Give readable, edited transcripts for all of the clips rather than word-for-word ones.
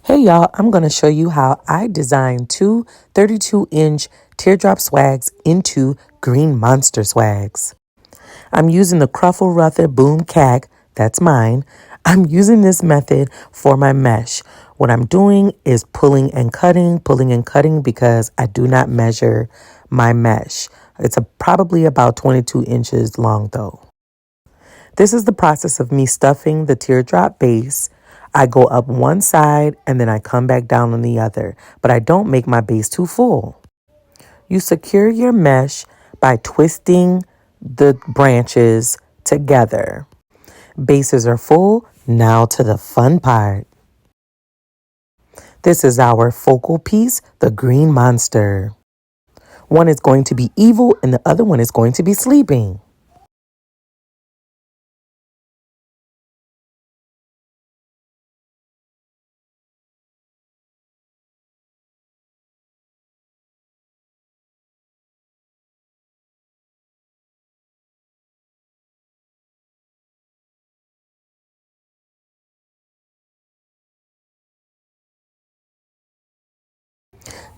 Hey y'all, I'm going to show you how I designed two 32-inch teardrop swags into green monster swags. I'm using the Cruffle Ruther Boom CAC, that's mine. I'm using this method for my mesh. What I'm doing is pulling and cutting because I do not measure my mesh. It's probably about 22 inches long though. This is the process of me stuffing the teardrop base. I go up one side and then I come back down on the other, but I don't make my base too full. You secure your mesh by twisting the branches together. Bases are full. Now to the fun part. This is our focal piece, the green monster. One is going to be evil and the other one is going to be sleeping.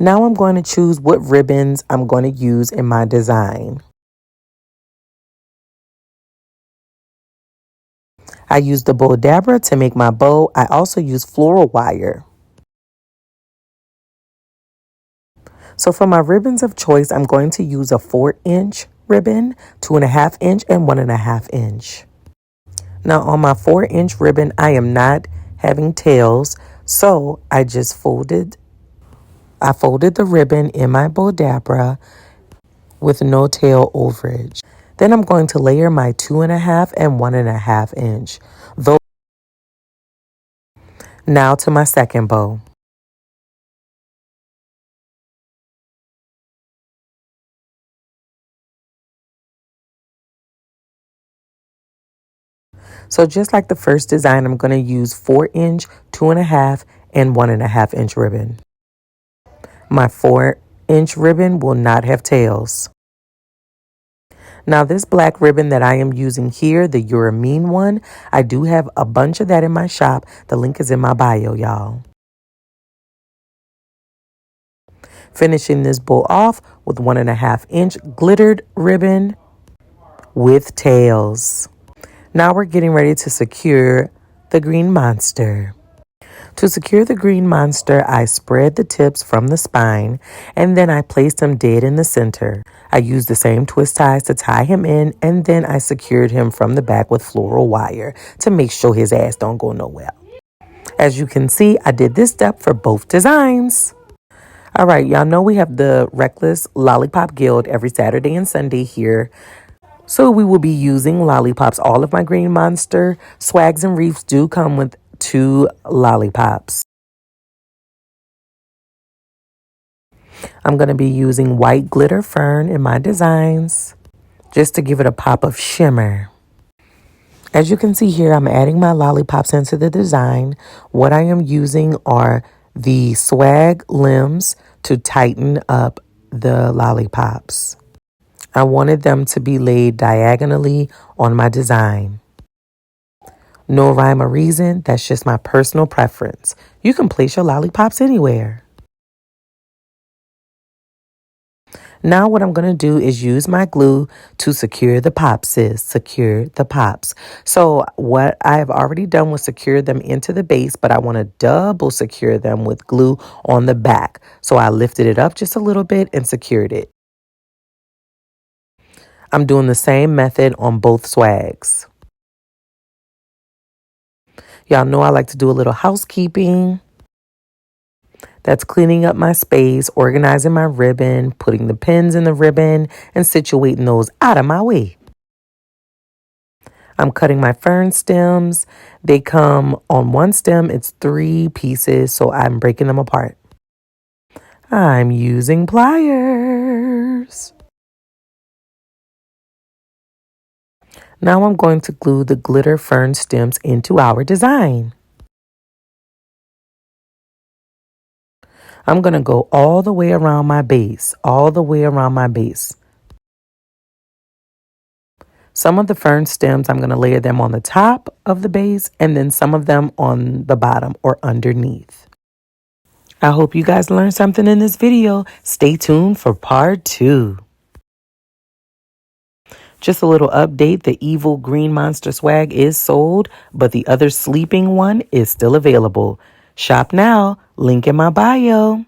Now I'm going to choose what ribbons I'm going to use in my design. I use the Boldabra to make my bow. I also use floral wire. So for my ribbons of choice, I'm going to use a 4-inch ribbon, 2.5-inch, and 1.5-inch. Now on my 4-inch ribbon, I am not having tails, so I folded the ribbon in my Boldabra with no tail overage. Then I'm going to layer my 2.5 and 1.5-inch. Now to my second bow. So just like the first design, I'm going to use 4-inch, 2.5, and 1.5-inch ribbon. My 4-inch ribbon will not have tails. Now this black ribbon that I am using here, the Uramine one, I do have a bunch of that in my shop. The link is in my bio, y'all. Finishing this bow off with 1.5-inch glittered ribbon with tails. Now we're getting ready to secure the green monster. To secure the green monster, I spread the tips from the spine and then I placed them dead in the center. I used the same twist ties to tie him in and then I secured him from the back with floral wire to make sure his ass don't go nowhere. As you can see, I did this step for both designs. All right, y'all know we have the Reckless Lollipop Guild every Saturday and Sunday here. So we will be using lollipops. All of my green monster swags and reefs do come with 2 lollipops. I'm going to be using white glitter fern in my designs just to give it a pop of shimmer. As you can see here, I'm adding my lollipops into the design. What I am using are the swag limbs to tighten up the lollipops. I wanted them to be laid diagonally on my design. No rhyme or reason, that's just my personal preference. You can place your lollipops anywhere. Now what I'm going to do is use my glue to secure the pops, secure the pops. So what I've already done was secure them into the base, but I want to double secure them with glue on the back. So I lifted it up just a little bit and secured it. I'm doing the same method on both swags. Y'all know I like to do a little housekeeping. That's cleaning up my space, organizing my ribbon, putting the pins in the ribbon, and situating those out of my way. I'm cutting my fern stems. They come on one stem, it's 3 pieces, so I'm breaking them apart. I'm using pliers. Now I'm going to glue the glitter fern stems into our design. I'm going to go all the way around my base, Some of the fern stems, I'm going to layer them on the top of the base and then some of them on the bottom or underneath. I hope you guys learned something in this video. Stay tuned for part 2. Just a little update, the evil green monster swag is sold, but the other sleeping one is still available. Shop now, link in my bio.